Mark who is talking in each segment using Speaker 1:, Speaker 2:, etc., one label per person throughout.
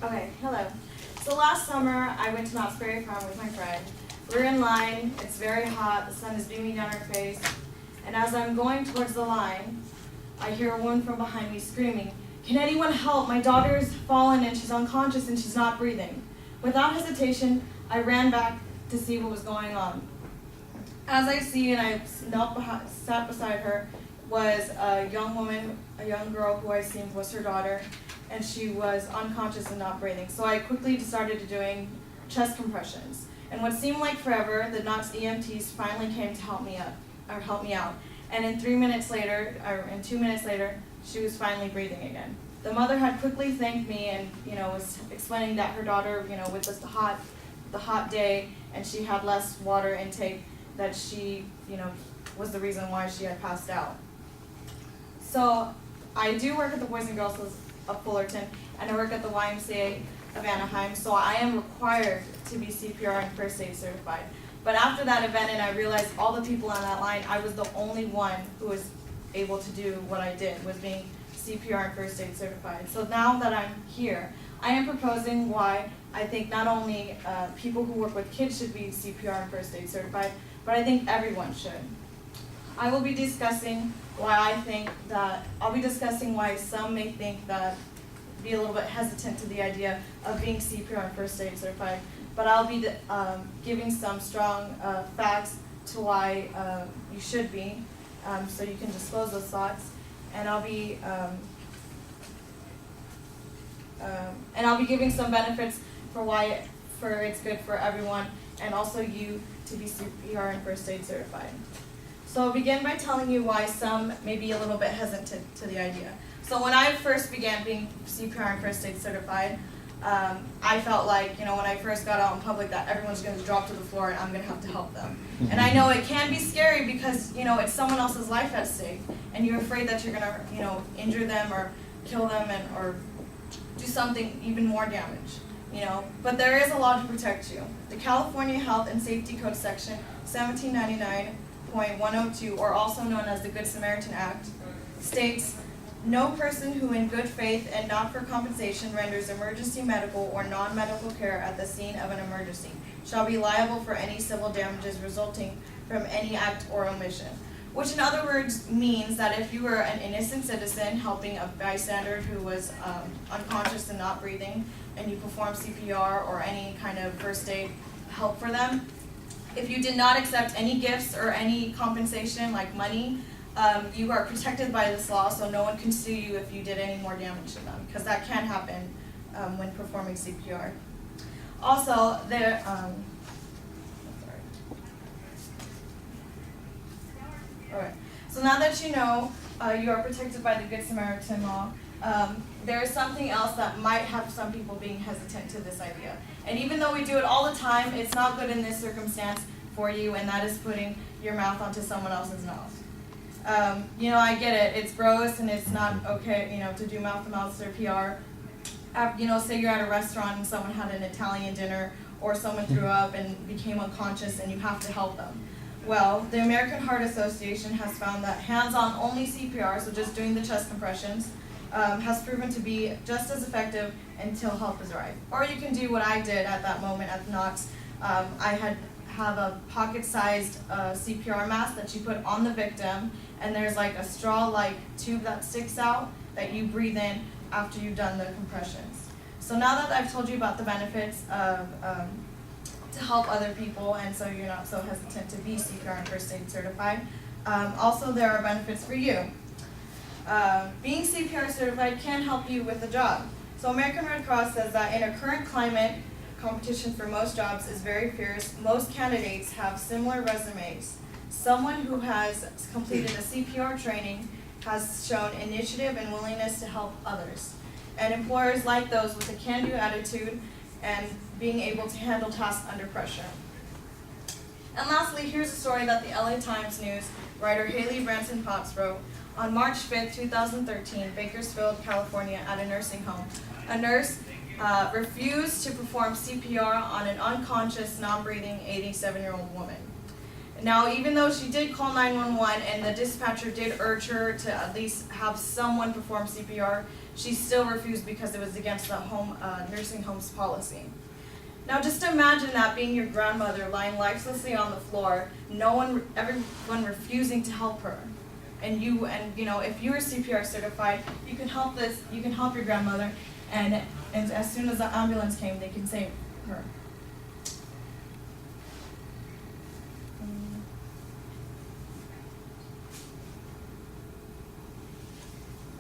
Speaker 1: Okay, hello. So last summer, I went to Knott's Berry Farm with my friend. We're in line, it's very hot, the sun is beaming down our face, and as I'm going towards the line, I hear a woman from behind me screaming, "Can anyone help? My daughter's fallen and she's unconscious and she's not breathing." Without hesitation, I ran back to see what was going on. As I see and I sat beside her was a young woman, a young girl who I assumed was her daughter, and she was unconscious and not breathing. So I quickly started doing chest compressions. And what seemed like forever, the Knott's EMTs finally came to help me out. And in 2 minutes later, she was finally breathing again. The mother had quickly thanked me and was explaining that her daughter, with the hot day, and she had less water intake, that she, was the reason why she had passed out. So I do work at the Boys and Girls Club of Fullerton, and I work at the YMCA of Anaheim, so I am required to be CPR and first aid certified. But after that event, and I realized all the people on that line, I was the only one who was able to do what I did, was being CPR and first aid certified. So now that I'm here, I am proposing why I think not only people who work with kids should be CPR and first aid certified, but I think everyone should. I will be discussing why some may think that, be a little bit hesitant to the idea of being CPR and first aid certified, but I'll be giving some strong facts to why you should be, so you can disclose those thoughts, and I'll be giving some benefits for it's good for everyone, and also you to be CPR and first aid certified. So I'll begin by telling you why some may be a little bit hesitant to the idea. So when I first began being CPR and first aid certified, I felt like, when I first got out in public, that everyone's going to drop to the floor and I'm going to have to help them. And I know it can be scary because, it's someone else's life at stake, and you're afraid that you're going to, injure them or kill them or do something even more damage, But there is a law to protect you. The California Health and Safety Code Section 1799.102, or also known as the Good Samaritan Act, states, "No person who in good faith and not for compensation renders emergency medical or non-medical care at the scene of an emergency shall be liable for any civil damages resulting from any act or omission." Which in other words means that if you were an innocent citizen helping a bystander who was unconscious and not breathing, and you perform CPR or any kind of first aid help for them, if you did not accept any gifts or any compensation like money, you are protected by this law, so no one can sue you if you did any more damage to them, because that can happen when performing CPR. Also, Alright, so now that you know you are protected by the Good Samaritan law, there is something else that might have some people being hesitant to this idea. And even though we do it all the time, it's not good in this circumstance for you, and that is putting your mouth onto someone else's mouth. I get it, it's gross and it's not okay, to do mouth-to-mouth CPR. Say you're at a restaurant and someone had an Italian dinner, or someone threw up and became unconscious and you have to help them. Well, the American Heart Association has found that hands-on only CPR, so just doing the chest compressions, has proven to be just as effective until help is arrived. Or you can do what I did at that moment at Knott's. I have a pocket-sized CPR mask that you put on the victim, and there's like a straw-like tube that sticks out that you breathe in after you've done the compressions. So now that I've told you about the benefits of to help other people, and so you're not so hesitant to be CPR and first aid certified, also there are benefits for you. Being CPR certified can help you with the job. So American Red Cross says that in a current climate, competition for most jobs is very fierce. Most candidates have similar resumes. Someone who has completed a CPR training has shown initiative and willingness to help others. And employers like those with a can-do attitude and being able to handle tasks under pressure. And lastly, here's a story that the LA Times News writer Haley Branson Potts wrote. On March 5th, 2013, Bakersfield, California, at a nursing home, a nurse refused to perform CPR on an unconscious, non-breathing 87-year-old woman. Now, even though she did call 911 and the dispatcher did urge her to at least have someone perform CPR, she still refused because it was against the nursing home's policy. Now just imagine that being your grandmother lying lifelessly on the floor, everyone refusing to help her. And you know, if you were CPR certified, you can help your grandmother, and as soon as the ambulance came, they can save her.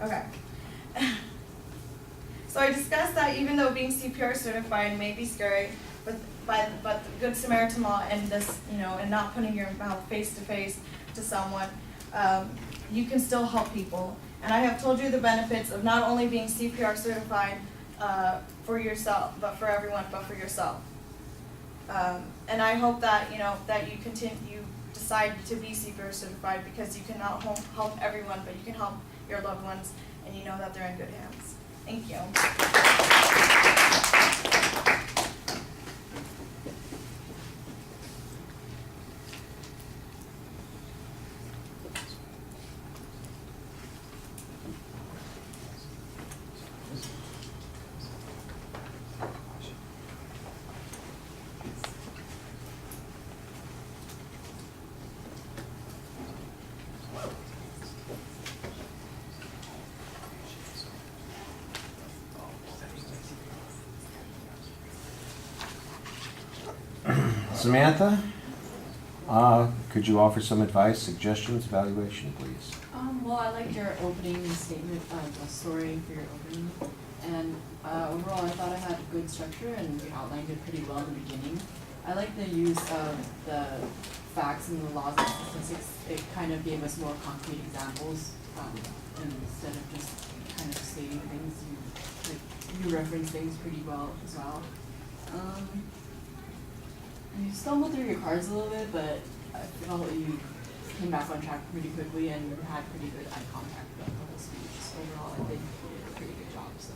Speaker 1: Okay. So I discussed that even though being CPR certified may be scary, but the Good Samaritan law and this, and not putting your mouth face to face to someone, you can still help people. And I have told you the benefits of not only being CPR certified for yourself, but for everyone, but for yourself. And I hope that that you decide to be CPR certified, because you cannot help everyone, but you can help your loved ones, and you know that they're in good hands. Thank you.
Speaker 2: Samantha, could you offer some advice, suggestions, evaluation, please?
Speaker 3: Well, I liked your opening statement, the story for your opening, and overall I thought I had good structure and you outlined it pretty well in the beginning. I like the use of the facts and the laws and statistics. It kind of gave us more concrete examples, instead of just kind of stating things. You reference things pretty well as well. You stumbled through your cards a little bit, but I felt you came back on track pretty quickly, and you had pretty good eye contact throughout the whole speech. So overall, I think you did a pretty good job. So,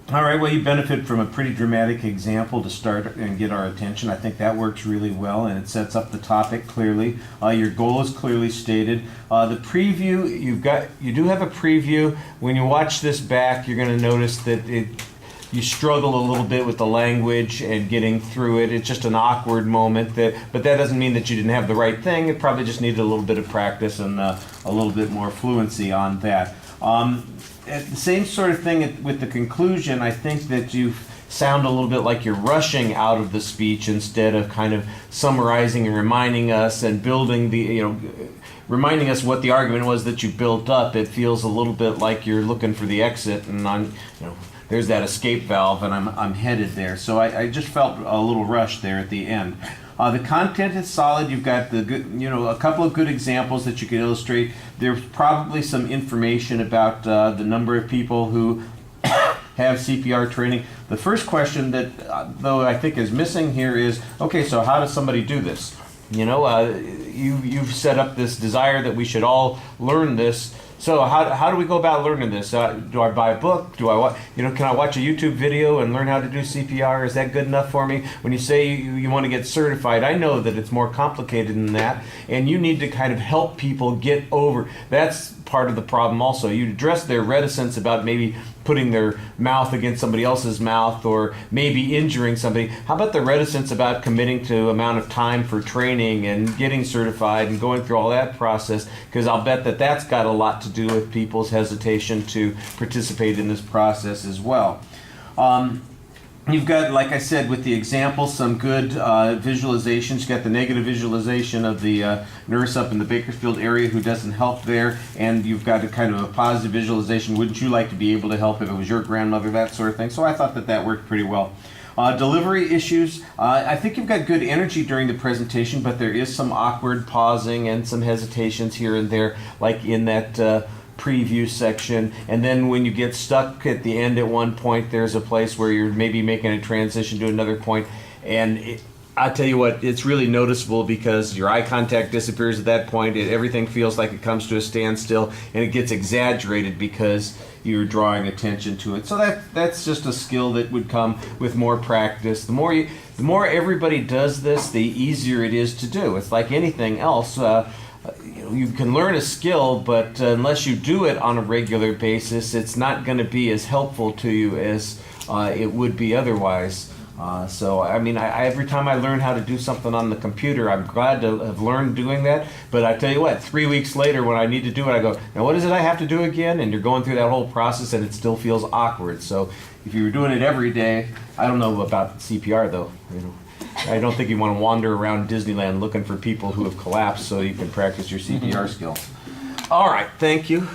Speaker 3: yeah.
Speaker 2: All right, well, you benefit from a pretty dramatic example to start and get our attention. I think that works really well, and it sets up the topic clearly. Your goal is clearly stated. The preview, you do have a preview. When you watch this back, you're going to notice that you struggle a little bit with the language and getting through it. It's just an awkward moment, but that doesn't mean that you didn't have the right thing. It probably just needed a little bit of practice and a little bit more fluency on that. The same sort of thing with the conclusion. I think that you sound a little bit like you're rushing out of the speech instead of kind of summarizing and reminding us and building reminding us what the argument was that you built up. It feels a little bit like you're looking for the exit, and there's that escape valve, and I'm headed there. So I just felt a little rush there at the end. The content is solid. You've got the good, a couple of good examples that you can illustrate. There's probably some information about the number of people who have CPR training. The first question that, though, I think is missing here is, okay, so how does somebody do this? You've set up this desire that we should all learn this. So how do we go about learning this? Do I buy a book? Can I watch a YouTube video and learn how to do CPR? Is that good enough for me? When you say you want to get certified, I know that it's more complicated than that, and you need to kind of help people get over. That's part of the problem also. You address their reticence about maybe putting their mouth against somebody else's mouth or maybe injuring somebody. How about the reticence about committing to amount of time for training and getting certified and going through all that process? Because I'll bet that that's got a lot to do with people's hesitation to participate in this process as well. You've got, like I said, with the example, some good visualizations. You've got the negative visualization of the nurse up in the Bakersfield area who doesn't help there, and you've got a kind of a positive visualization. Wouldn't you like to be able to help if it was your grandmother, that sort of thing? So I thought that worked pretty well. Delivery issues. I think you've got good energy during the presentation, but there is some awkward pausing and some hesitations here and there, like in that preview section. And then when you get stuck at the end at one point, there's a place where you're maybe making a transition to another point, and I tell you what, it's really noticeable because your eye contact disappears at that point. Everything feels like it comes to a standstill, and it gets exaggerated because you're drawing attention to it. So that's just a skill that would come with more practice. The more everybody does this, the easier it is to do. It's like anything else. you can learn a skill, but unless you do it on a regular basis, it's not going to be as helpful to you as it would be otherwise. So, I mean, every time I learn how to do something on the computer, I'm glad to have learned doing that. But I tell you what, 3 weeks later when I need to do it, I go, now what is it I have to do again? And you're going through that whole process and it still feels awkward. So if you were doing it every day, I don't know about CPR though. I don't think you want to wander around Disneyland looking for people who have collapsed so you can practice your CPR skills. All right, thank you.